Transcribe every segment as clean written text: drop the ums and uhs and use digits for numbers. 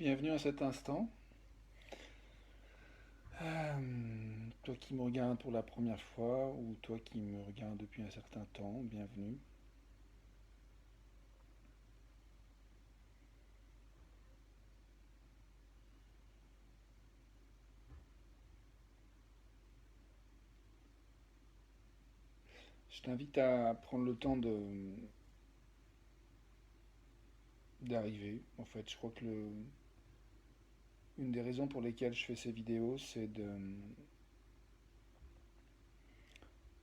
Bienvenue à cet instant. Toi qui me regardes pour la première fois ou toi qui me regardes depuis un certain temps, bienvenue. Je t'invite à prendre le temps d'arriver. En fait, je crois que une des raisons pour lesquelles je fais ces vidéos, c'est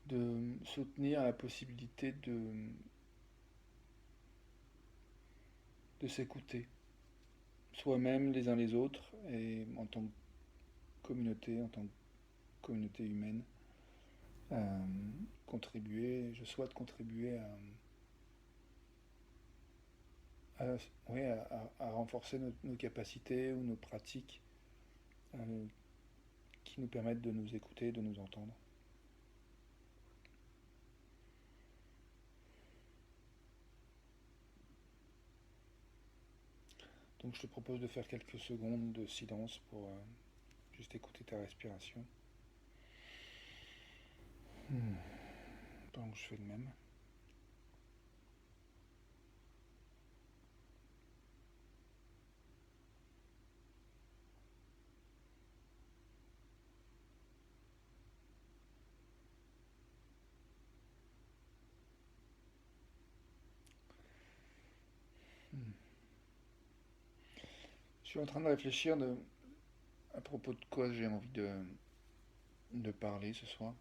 de soutenir la possibilité de s'écouter, soi-même, les uns les autres, et en tant que communauté, en tant que communauté humaine. Euh, je souhaite contribuer à, ouais, à renforcer nos capacités ou nos pratiques euh, qui nous permettent de nous écouter, de nous entendre. Donc je te propose de faire quelques secondes de silence pour juste écouter ta respiration. Pendant que je fais le même. Je suis en train de réfléchir à propos de quoi j'ai envie de parler ce soir.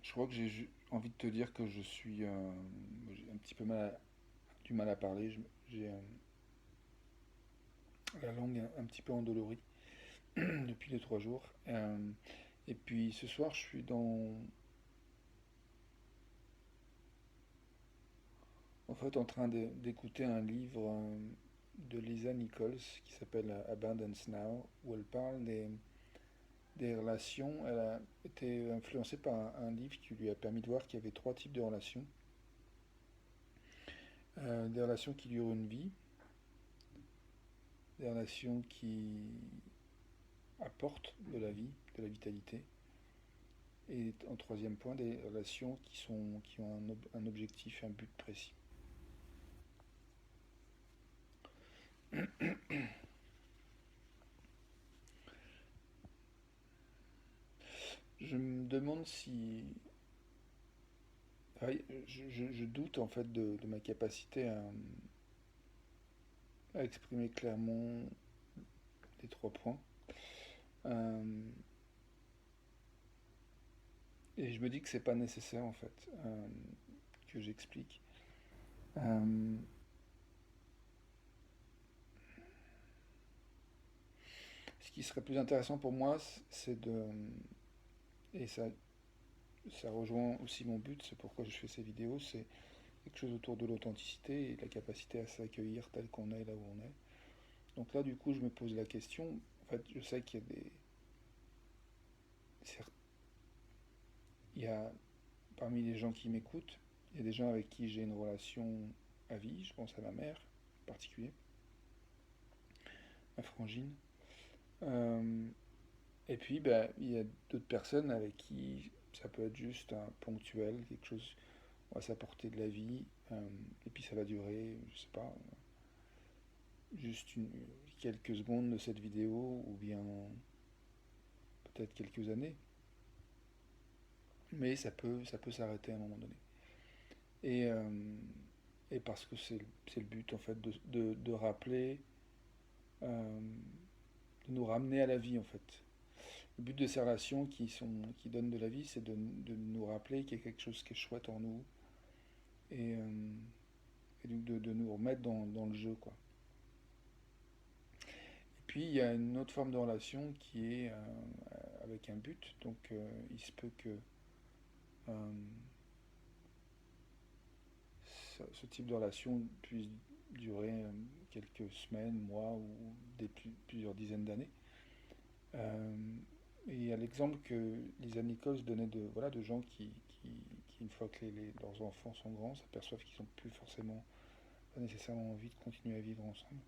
Je crois que envie de te dire que j'ai un petit peu du mal à parler. J'ai la langue un petit peu endolorie depuis 2 3 jours. Et puis ce soir, je suis en train d'écouter un livre de Lisa Nichols qui s'appelle Abundance Now, où elle parle des relations. Elle a été influencée par un livre qui lui a permis de voir qu'il y avait 3 types de relations. Des relations qui durent une vie, des relations qui apportent de la vie, de la vitalité, et en troisième point, des relations qui ont un objectif, un but précis. Je me demande si... enfin, je doute en fait de ma capacité à exprimer clairement les 3 points. Euh, et je me dis que c'est pas nécessaire en fait que j'explique. Euh, Ce qui serait plus intéressant pour moi, c'est de... Et ça rejoint aussi mon but, c'est pourquoi je fais ces vidéos, c'est quelque chose autour de l'authenticité et de la capacité à s'accueillir tel qu'on est là où on est. Donc là, du coup, je me pose la question. En fait, je sais qu'il y a il y a parmi les gens qui m'écoutent, il y a des gens avec qui j'ai une relation à vie. Je pense à ma mère en particulier, ma frangine. Euh, et puis, bah, il y a d'autres personnes avec qui ça peut être juste un ponctuel, quelque chose, on va s'apporter de la vie, et puis ça va durer, je sais pas, juste quelques secondes de cette vidéo, ou bien peut-être quelques années, mais ça peut s'arrêter à un moment donné. Et, euh, et parce que c'est le but en fait de rappeler, euh, de nous ramener à la vie en fait. Le but de ces relations qui donnent de la vie, c'est de nous rappeler qu'il y a quelque chose qui est chouette en nous et, et donc de nous remettre dans le jeu quoi. Et puis il y a une autre forme de relation qui est avec un but, donc il se peut que euh, ce type de relation puisse durer quelques semaines, mois ou plusieurs dizaines d'années. Euh, et il y a l'exemple que Lisa Nichols donnait voilà, de gens qui une fois que leurs enfants sont grands, s'aperçoivent qu'ils n'ont plus forcément pas nécessairement envie de continuer à vivre ensemble.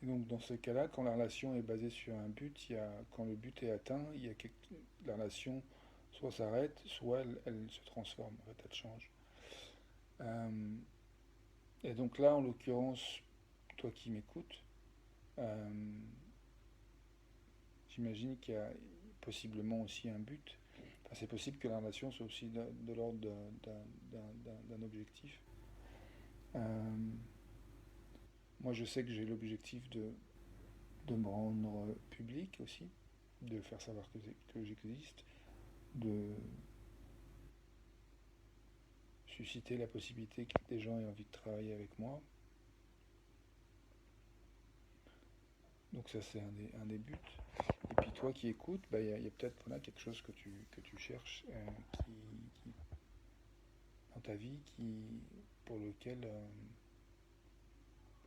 Et donc dans ce cas-là, quand la relation est basée sur un but, quand le but est atteint, la relation soit s'arrête, soit elle se transforme, en fait, elle change. Euh, et donc là, en l'occurrence, toi qui m'écoutes, euh, j'imagine qu'il y a possiblement aussi un but. Enfin, c'est possible que la relation soit aussi de l'ordre d'un objectif. Euh, Moi, je sais que j'ai l'objectif de me rendre public aussi, de faire savoir que j'existe, de susciter la possibilité que des gens aient envie de travailler avec moi. Donc ça, c'est un des buts. Et puis toi qui écoutes, bah, y a peut-être voilà, quelque chose que tu cherches qui, dans ta vie pour lequel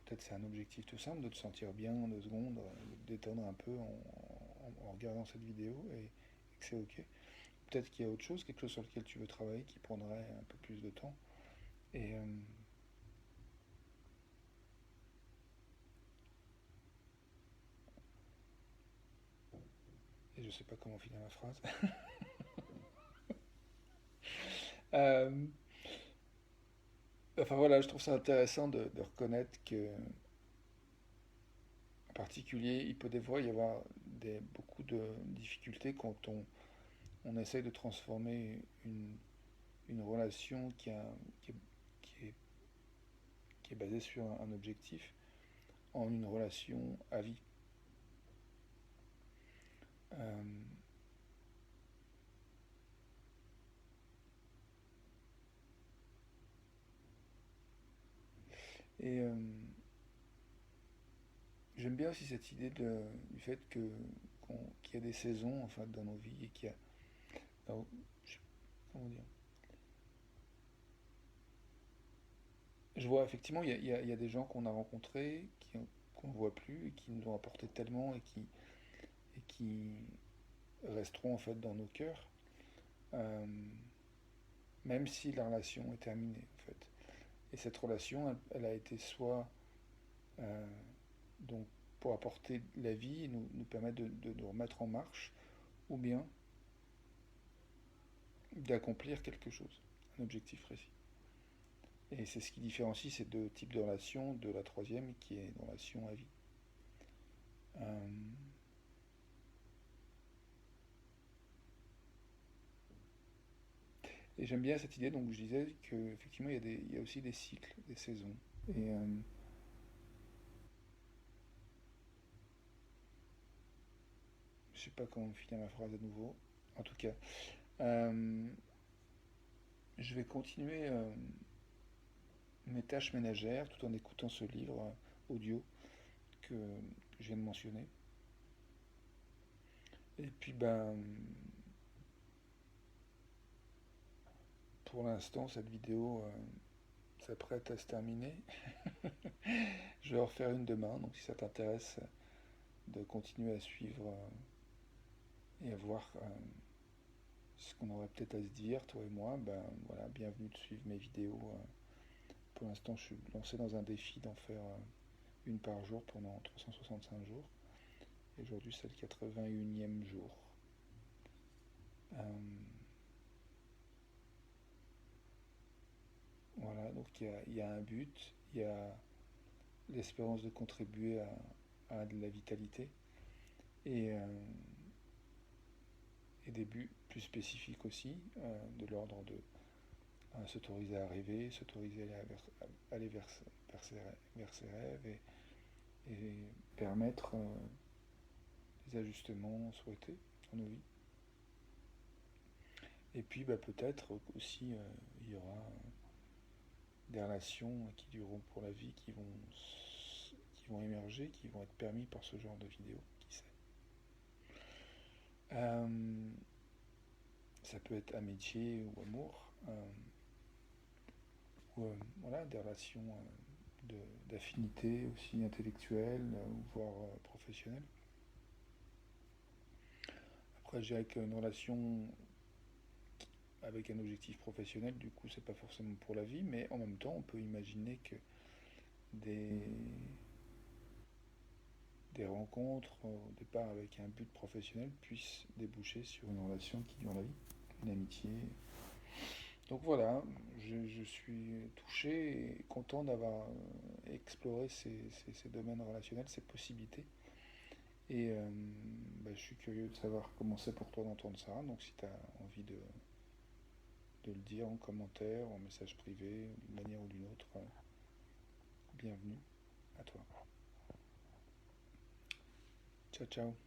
peut-être c'est un objectif tout simple de te sentir bien en 2 secondes, de te détendre un peu en regardant cette vidéo et que c'est ok. Peut-être qu'il y a autre chose, quelque chose sur lequel tu veux travailler qui prendrait un peu plus de temps. Et, euh, et je sais pas comment finir ma phrase. Euh, enfin voilà, je trouve ça intéressant de reconnaître que, en particulier, il peut des fois y avoir beaucoup de difficultés quand on essaye de transformer une relation qui est, qui est- qui est basée sur un objectif en une relation à vie. Euh, et j'aime bien aussi cette idée du fait qu'il y a des saisons en fait, dans nos vies et qu'il y a. Alors, comment dire? Je vois effectivement, il y a des gens qu'on a rencontrés, qu'on ne voit plus et qui nous ont apporté tellement et qui resteront en fait dans nos cœurs, euh, même si la relation est terminée en fait. Et cette relation, elle a été soit euh, donc pour apporter la vie et nous permettre de nous remettre en marche, ou bien d'accomplir quelque chose, un objectif précis. Et c'est ce qui différencie ces deux types de relations de la troisième qui est une relation à vie. Euh, et j'aime bien cette idée, donc je disais qu'effectivement il y a aussi des cycles, des saisons. Et je sais pas comment finir ma phrase à nouveau. En tout cas, euh, je vais continuer mes tâches ménagères tout en écoutant ce livre audio que je viens de mentionner. Et puis ben, pour l'instant, cette vidéo s'apprête à se terminer. Je vais en refaire une demain, donc si ça t'intéresse de continuer à suivre et à voir ce qu'on aurait peut-être à se dire, toi et moi, ben voilà, bienvenue de suivre mes vidéos. Pour l'instant, je suis lancé dans un défi d'en faire une par jour pendant 365 jours. Et aujourd'hui, c'est le 81e jour. Euh, voilà, donc il y a un but, il y a l'espérance de contribuer à de la vitalité et, euh, et des buts plus spécifiques aussi, de l'ordre de s'autoriser à rêver, s'autoriser à aller vers ses rêves et permettre des ajustements souhaités dans nos vies. Et puis bah, peut-être aussi il y aura des relations qui dureront pour la vie, qui vont émerger, qui vont être permis par ce genre de vidéo, qui sait. Euh, Ça peut être amitié ou amour, ou voilà, des relations d'affinité aussi intellectuelle, voire professionnelle. Après, je dirais qu'une relation avec un objectif professionnel, du coup, c'est pas forcément pour la vie, mais en même temps, on peut imaginer que des, des rencontres au départ avec un but professionnel puissent déboucher sur une relation qui dure la vie, une amitié. Donc voilà, je suis touché et content d'avoir exploré ces domaines relationnels, ces possibilités. Et bah, je suis curieux de savoir comment c'est pour toi d'entendre ça. Donc si tu as envie de le dire en commentaire, en message privé, d'une manière ou d'une autre, bienvenue à toi. Ciao, ciao.